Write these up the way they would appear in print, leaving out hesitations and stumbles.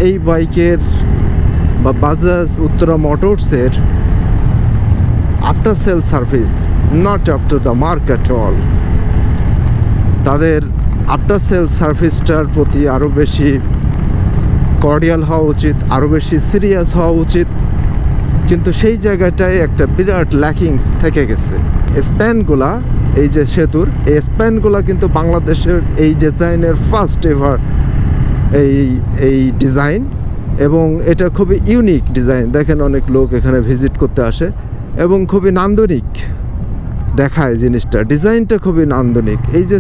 এই বাইকের বা বাজাজ উত্তরা মোটরসের after sale service not up to the mark at all. তাদের আফটার সেল সার্ভিসটার প্রতি আরও বেশি কর্ডিয়াল হওয়া উচিত, আরও বেশি সিরিয়াস হওয়া উচিত, কিন্তু সেই জায়গাটায় একটা বিরাট ল্যাকিংস থেকে গেছে। স্প্যানগুলা, এই যে সেতুর এই স্প্যানগুলা কিন্তু বাংলাদেশের এই ডিজাইনের ফার্স্ট এভার এই ডিজাইন, এবং এটা খুবই ইউনিক ডিজাইন। দেখেন অনেক লোক এখানে ভিজিট করতে আসে এবং খুবই নান্দনিক দেখায় জিনিসটা, ডিজাইনটা খুবই নান্দনিক। এই যে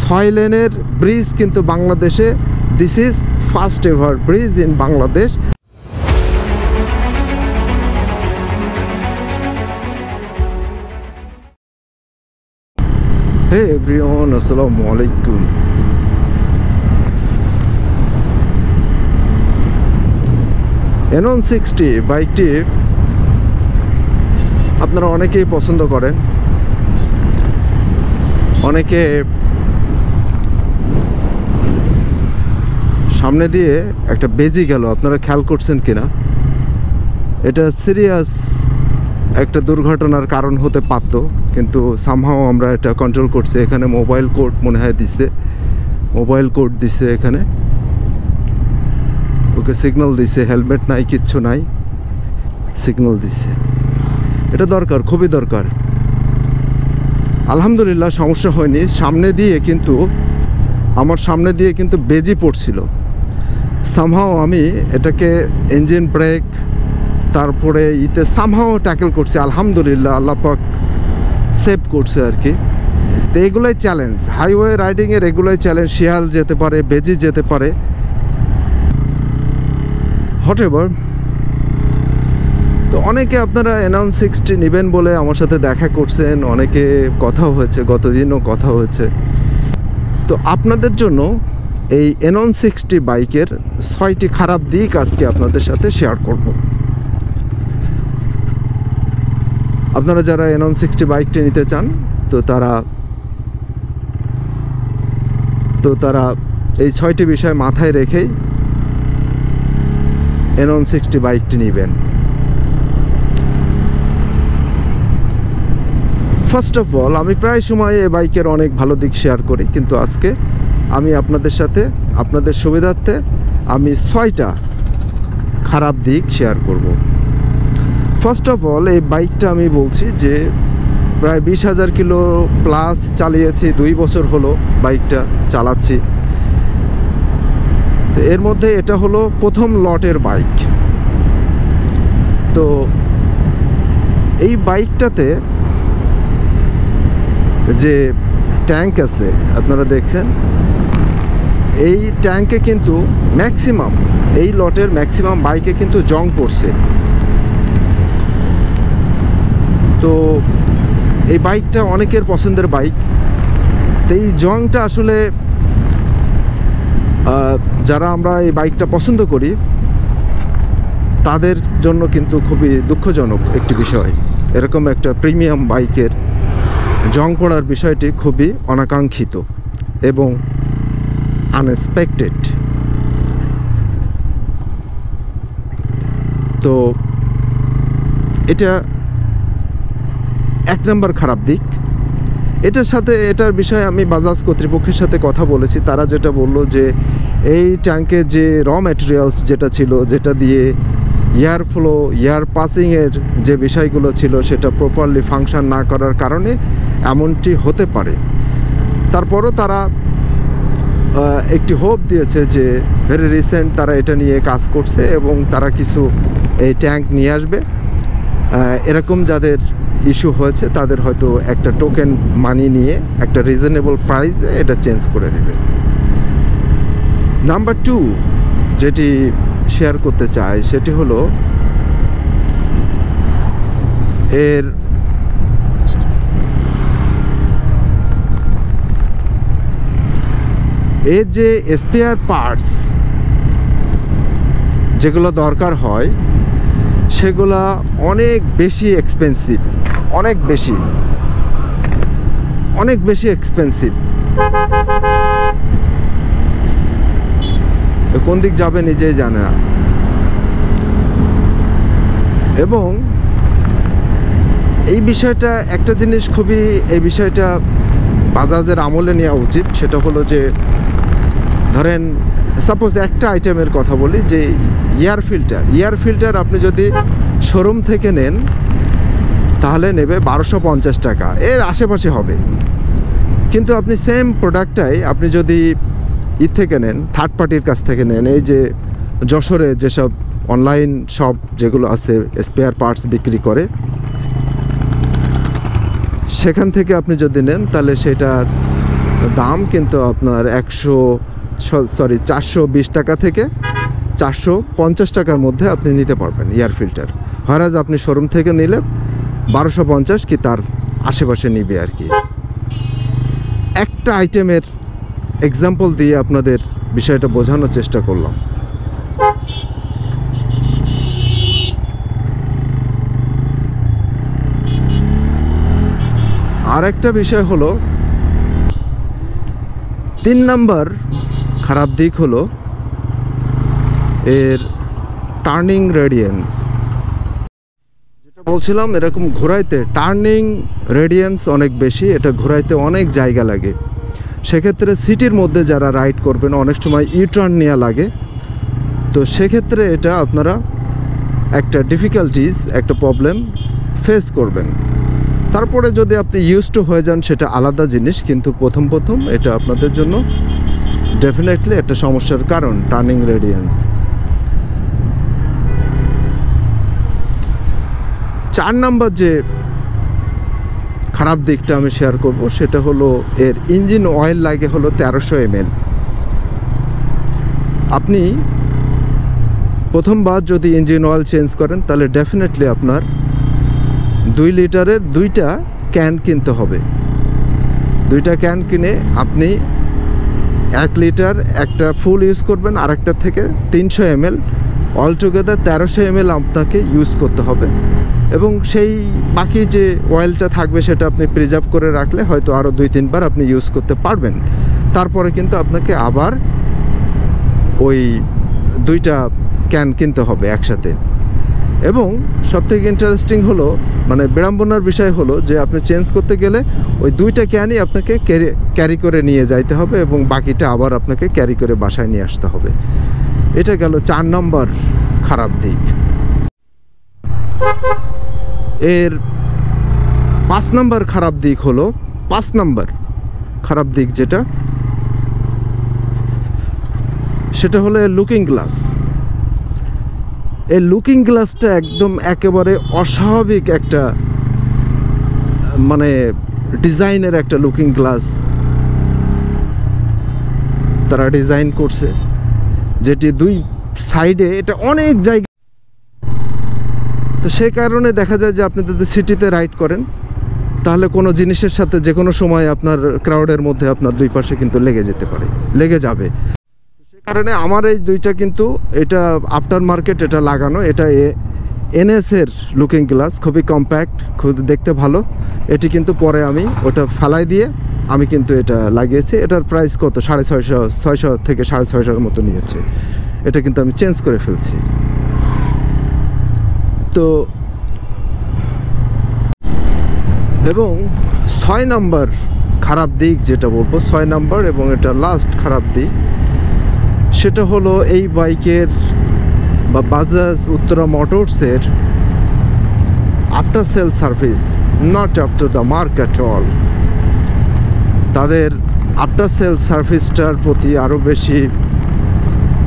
6 লেনের ব্রিজ কিন্তু বাংলাদেশে, this is first ever bridge in Bangladesh. Hey everyone, আসসালামু আলাইকুম। N160 বাইকটি আপনারা অনেকেই পছন্দ করেন, অনেকে সামনে দিয়ে একটা বেজি গেল, আপনারা খেয়াল করছেন কিনা? এটা সিরিয়াস একটা দুর্ঘটনার কারণ হতে পারত, কিন্তু সামহাও আমরা এটা কন্ট্রোল করছি। এখানে মোবাইল কোড মনে হয় দিছে, মোবাইল কোড দিছে, এখানে ওকে সিগন্যাল দিছে, হেলমেট নাই, কিচ্ছু নাই, সিগন্যাল দিছে। এটা দরকার, খুবই দরকার। আলহামদুলিল্লাহ সমস্যা হয়নি। আমার সামনে দিয়ে কিন্তু বেজি পড়ছিল। সামহাও আমি এটাকে ইঞ্জিন ব্রেক তারপরে সামহাও ট্যাকেল করছি। আলহামদুলিল্লাহ আল্লাহ পাক সেভ করছে আর কি। তো এগুলোই চ্যালেঞ্জ, হাইওয়ে রাইডিংয়ের এগুলোই চ্যালেঞ্জ। শিয়াল যেতে পারে, বেজি যেতে পারে, হোয়াটএভার। তো অনেকে আপনারা N160 নেবেন বলে আমার সাথে দেখা করছেন, অনেকে কথা হয়েছে, গতদিনও কথা হয়েছে। তো আপনাদের জন্য এই N160 বাইকের 6টি খারাপ দিক আজকে আপনাদের সাথে শেয়ার করব। আপনারা যারা N160 বাইকটি নিতে চান তো তারা এই 6টি বিষয় মাথায় রেখেই N160 বাইকটি নেবেন। ফার্স্ট অফ অল, আমি প্রায় সময় এই বাইকের অনেক ভালো দিক শেয়ার করি, কিন্তু আজকে আমি আপনাদের সাথে আপনাদের সুবিধার্থে আমি 6টা খারাপ দিক শেয়ার করব। ফার্স্ট অফ অল, এই বাইকটা আমি বলছি যে প্রায় 20,000 কিলো প্লাস চালিয়েছি, 2 বছর হলো বাইকটা চালাচ্ছি। তো এর মধ্যে এটা হলো প্রথম লটের বাইক। তো এই বাইকটাতে যে ট্যাঙ্ক আছে আপনারা দেখছেন, এই ট্যাঙ্কে কিন্তু ম্যাক্সিমাম, এই লটের ম্যাক্সিমাম বাইকে কিন্তু জং পড়ছে। তো এই বাইকটা অনেকের পছন্দের বাইক। তো এই জংটা আসলে যারা আমরা এই বাইকটা পছন্দ করি তাদের জন্য কিন্তু খুবই দুঃখজনক একটি বিষয়। এরকম একটা প্রিমিয়াম বাইকের জং পড়ার বিষয়টি খুবই অনাকাঙ্ক্ষিত এবং আনএক্সপেক্টেড। তো এটা 1 নম্বর খারাপ দিক। এটার বিষয়ে আমি বাজাজ কর্তৃপক্ষের সাথে কথা বলেছি। তারা যেটা বলল যে এই ট্যাঙ্কে যে র ম্যাটেরিয়ালস যেটা ছিল, যেটা দিয়ে এয়ার ফ্লো, এয়ার পাসিংয়ের যে বিষয়গুলো ছিল সেটা প্রপারলি ফাংশন না করার কারণে এমনটি হতে পারে। তারপরও তারা একটি হোপ দিয়েছে যে ভেরি রিসেন্ট তারা এটা নিয়ে কাজ করছে এবং তারা কিছু এই ট্যাঙ্ক নিয়ে আসবে। এরকম যাদের ইস্যু হয়েছে তাদের হয়তো একটা টোকেন মানি নিয়ে একটা রিজনেবল প্রাইসে এটা চেঞ্জ করে দেবে। নাম্বার 2 যেটি শেয়ার করতে চাই সেটি হলো এর যে স্পেয়ার পার্টস যেগুলো দরকার হয় সেগুলা অনেক বেশি এক্সপেন্সিভ, অনেক বেশি এক্সপেন্সিভ। কোন দিক যাবে নিজেই জানে না। এবং এই বিষয়টা একটা জিনিস খুবই, এই বিষয়টা বাজাজের আমলে নেওয়া উচিত। সেটা হলো যে ধরেন সাপোজ একটা আইটেমের কথা বলি, যে এয়ার ফিল্টার আপনি যদি শোরুম থেকে নেন তাহলে নেবে 1250 টাকা, এর আশেপাশে হবে। কিন্তু আপনি সেম প্রোডাক্টটাই আপনি যদি থেকে নেন, থার্ড পার্টির কাছ থেকে নেন, এই যে যশোরে যেসব অনলাইন শপ যেগুলো আছে স্পেয়ার পার্টস বিক্রি করে, সেখান থেকে আপনি যদি নেন তাহলে সেটার দাম কিন্তু আপনার 420 টাকা থেকে 450 টাকার মধ্যে আপনি নিতে পারবেন এয়ার ফিল্টার। হয়রাজ আপনি শোরুম থেকে নিলে 1250 কি তার আশেপাশে নিবে আর কি। একটা আইটেমের এক্সাম্পল দিয়ে আপনাদের বিষয়টা বোঝানোর চেষ্টা করলাম। আর একটা বিষয় হলো 3 নাম্বার খারাপ দিক হলো এর টার্নিং রেডিয়েন্স। যেটা বলছিলাম, এরকম ঘোরাইতে টার্নিং রেডিয়েন্স অনেক বেশি, এটা ঘোরাইতে অনেক জায়গা লাগে। সেক্ষেত্রে সিটির মধ্যে যারা রাইড করবেন অনেক সময় ইউটার্ন নেওয়া লাগে। তো সেক্ষেত্রে এটা আপনারা একটা ডিফিকাল্টিস, একটা প্রবলেম ফেস করবেন। তারপরে যদি আপনি ইউজ টু হয়ে যান সেটা আলাদা জিনিস, কিন্তু প্রথম এটা আপনাদের জন্য ডেফিনেটলি একটা সমস্যার কারণ, টার্নিং রেডিয়েন্স। 4 নাম্বার যে খারাপ দিকটা আমি শেয়ার করব সেটা হলো এর ইঞ্জিন অয়েল লাগে হলো 1300 ml। আপনি প্রথমবার যদি ইঞ্জিন অয়েল চেঞ্জ করেন তাহলে ডেফিনেটলি আপনার 2 লিটারের 2টা ক্যান কিনতে হবে। 2টা ক্যান কিনে আপনি 1 লিটার একটা ফুল ইউজ করবেন, আর একটা থেকে 300 ml, অলটুগেদার 1300 ml আপনাকে ইউজ করতে হবে। এবং সেই বাকি যে অয়েলটা থাকবে সেটা আপনি প্রিজার্ভ করে রাখলে হয়তো আরও 2-3 বার আপনি ইউজ করতে পারবেন। তারপরে কিন্তু আপনাকে আবার ওই 2টা ক্যান কিনতে হবে একসাথে। এবং সবথেকে ইন্টারেস্টিং হলো, মানে বিড়ম্বনার বিষয় হলো যে আপনি চেঞ্জ করতে গেলে ওই 2টা ক্যানই আপনাকে ক্যারি করে নিয়ে যাইতে হবে এবং বাকিটা আবার আপনাকে ক্যারি করে বাসায় নিয়ে আসতে হবে। এটা গেল 4 নম্বর খারাপ দিক। এর 5 নম্বর খারাপ দিক হলো, 5 নম্বর খারাপ দিক যেটা, সেটা হলো লুকিং গ্লাস। এই লুকিং গ্লাসটা একদম একেবারে অস্বাভাবিক একটা, মানে ডিজাইনের একটা লুকিং গ্লাস তারা ডিজাইন করছে, যেটি 2 সাইডে এটা অনেক জায়গা। তো সেই কারণে দেখা যায় যে আপনি যদি সিটিতে রাইড করেন তাহলে কোনো জিনিসের সাথে যে কোনো সময় আপনার ক্রাউডের মধ্যে আপনার 2 পাশে কিন্তু লেগে যাবে। সে কারণে আমার এই 2টা কিন্তু এটা আফটার মার্কেট এটা লাগানো, এটা NS এর লুকিং গ্লাস, খুবই কম্প্যাক্ট, খুব দেখতে ভালো। এটি কিন্তু পরে আমি ওটা ফালাই দিয়ে আমি কিন্তু এটা লাগিয়েছি। এটার প্রাইস কত, 650 থেকে 650 মতো নিয়েছে। এটা কিন্তু আমি চেঞ্জ করে ফেলছি। তো এবং 6 নাম্বার খারাপ দিক যেটা বলবো, 6 নাম্বার এবং এটা লাস্ট খারাপ দিক, সেটা হলো এই বাইকের বা বাজাজ উত্তরা মোটরসের after sale service not up to the mark at all. তাদের আফটার সেল সার্ভিসটার প্রতি আরও বেশি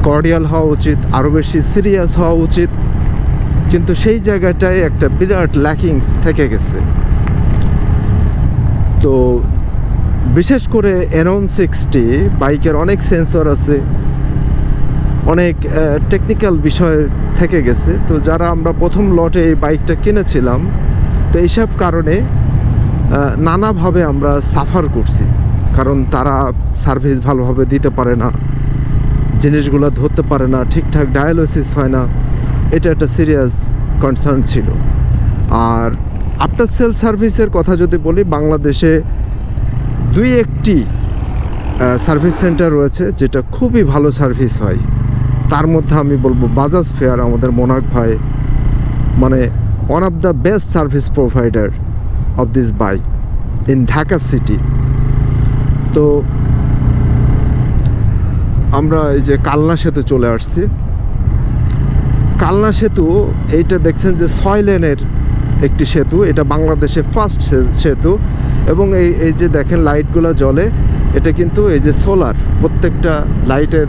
কর্ডিয়াল হওয়া উচিত, আরও বেশি সিরিয়াস হওয়া উচিত, কিন্তু সেই জায়গাটায় একটা বিরাট ল্যাকিংস থেকে গেছে। তো বিশেষ করে N160 বাইকের অনেক সেন্সর আছে, অনেক টেকনিক্যাল বিষয় থেকে গেছে। তো যারা আমরা প্রথম লটে এই বাইকটা কিনেছিলাম, তো এইসব কারণে নানাভাবে আমরা সাফার করছি, কারণ তারা সার্ভিস ভালোভাবে দিতে পারে না, জিনিসগুলো ধরতে পারে না, ঠিকঠাক ডায়ালিসিস হয় না। এটা একটা সিরিয়াস কনসার্ন ছিল। আর আফটার সেল সার্ভিসের কথা যদি বলি, বাংলাদেশে 2-1টি সার্ভিস সেন্টার রয়েছে যেটা খুবই ভালো সার্ভিস হয়। তার মধ্যে আমি বলবো বাজাজ ফেয়ার আমাদের মোনাক ভাই মানে one of the best service provider of this bike in Dhaka city. তো আমরা এই যে কালনা সেতু চলে আসছি। কালনা সেতু এইটা দেখছেন যে 6 লেনের একটি সেতু, এটা বাংলাদেশে ফার্স্ট সেতু। এবং এই যে দেখেন লাইটগুলো জ্বলে, এটা কিন্তু এই যে সোলার, প্রত্যেকটা লাইটের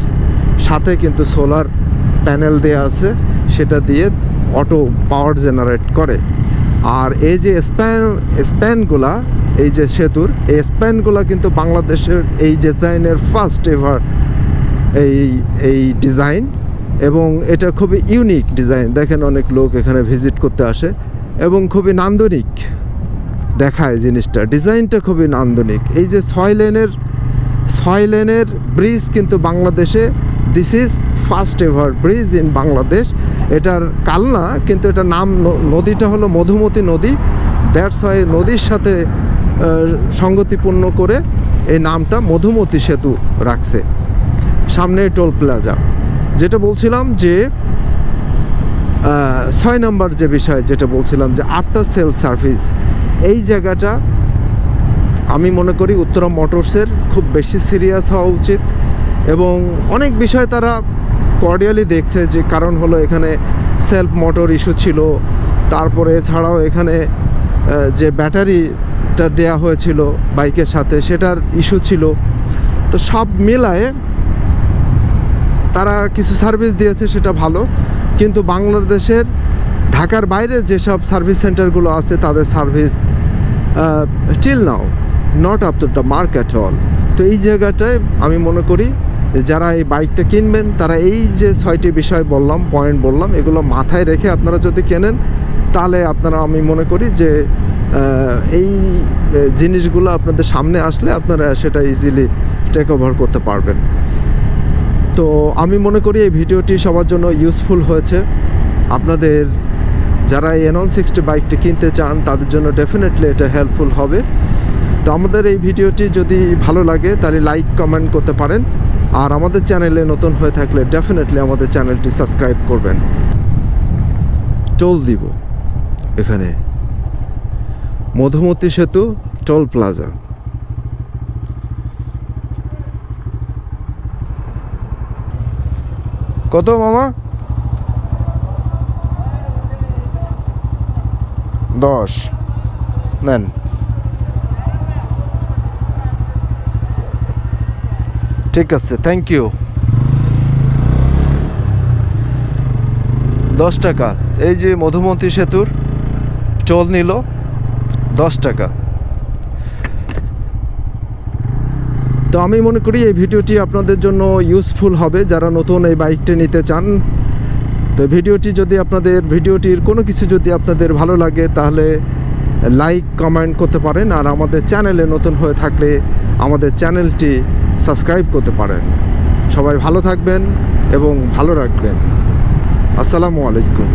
সাথে কিন্তু সোলার প্যানেল দেওয়া আছে, সেটা দিয়ে অটো পাওয়ার জেনারেট করে। আর এই যে স্প্যানগুলা এই যে সেতুর এই স্প্যানগুলা কিন্তু বাংলাদেশের এই ডিজাইনের ফার্স্ট এভার এই ডিজাইন, এবং এটা খুবই ইউনিক ডিজাইন। দেখেন অনেক লোক এখানে ভিজিট করতে আসে এবং খুবই নান্দনিক দেখায় জিনিসটা, ডিজাইনটা খুবই নান্দনিক। এই যে 6 লেনের ব্রিজ কিন্তু বাংলাদেশে this is first ever bridge in Bangladesh. এটার কালনা কিন্তু এটা নাম, নদীটা হলো মধুমতি নদী, দ্যাটস ওয়াই নদীর সাথে সঙ্গতিপূর্ণ করে এই নামটা মধুমতি সেতু রাখছে। সামনে টোল প্লাজা, যেটা বলছিলাম যে 6 নম্বর যে বিষয় যেটা বলছিলাম যে আফটার সেল সার্ভিস, এই জায়গাটা আমি মনে করি উত্তরা মোটরসের খুব বেশি সিরিয়াস হওয়া উচিত। এবং অনেক বিষয় তারা কর্ডিয়ালি দেখছে, যে কারণ হলো এখানে সেলফ মোটর ইস্যু ছিল, তারপরে এছাড়াও এখানে যে ব্যাটারিটা দেয়া হয়েছিল বাইকের সাথে সেটার ইস্যু ছিল। তো সব মিলায়ে তারা কিছু সার্ভিস দিয়েছে, সেটা ভালো। কিন্তু বাংলাদেশের ঢাকার বাইরে যেসব সার্ভিস সেন্টারগুলো আছে তাদের service till now not up to the mark at all. তো এই জায়গাটায় আমি মনে করি যারা এই বাইকটা কিনবেন তারা এই যে 6টি বিষয় বললাম, পয়েন্ট বললাম, এগুলো মাথায় রেখে আপনারা যদি কেনেন তাহলে আপনারা, আমি মনে করি যে এই জিনিসগুলো আপনাদের সামনে আসলে আপনারা সেটা ইজিলি টেক ওভার করতে পারবেন। তো আমি মনে করি এই ভিডিওটি সবার জন্য ইউজফুল হয়েছে। আপনাদের যারা এই N160 বাইকটি কিনতে চান তাদের জন্য ডেফিনেটলি এটা হেল্পফুল হবে। তো আমাদের এই ভিডিওটি যদি ভালো লাগে তাহলে লাইক কমেন্ট করতে পারেন, আর আমাদের চ্যানেলে নতুন হয়ে থাকলে ডেফিনেটলি আমাদের চ্যানেলটি সাবস্ক্রাইব করবেন। টোল দিব এখানে মধুমতি সেতু টোল প্লাজা। কত মামা? 10 নেন। ঠিক আছে, থ্যাংক ইউ। 10 টাকা। এই যে মধুমতি সেতুর টোল নিল 10 টাকা। তো আমি মনে করি এই ভিডিওটি আপনাদের জন্য ইউজফুল হবে যারা নতুন এই বাইকটি নিতে চান। তো ভিডিওটি যদি ভিডিওটির কোনো কিছু যদি আপনাদের ভালো লাগে তাহলে লাইক কমেন্ট করতে পারেন, আর আমাদের চ্যানেলে নতুন হয়ে থাকলে আমাদের চ্যানেলটি সাবস্ক্রাইব করতে পারেন। সবাই ভালো থাকবেন এবং ভালো রাখবেন। আসসালামু আলাইকুম।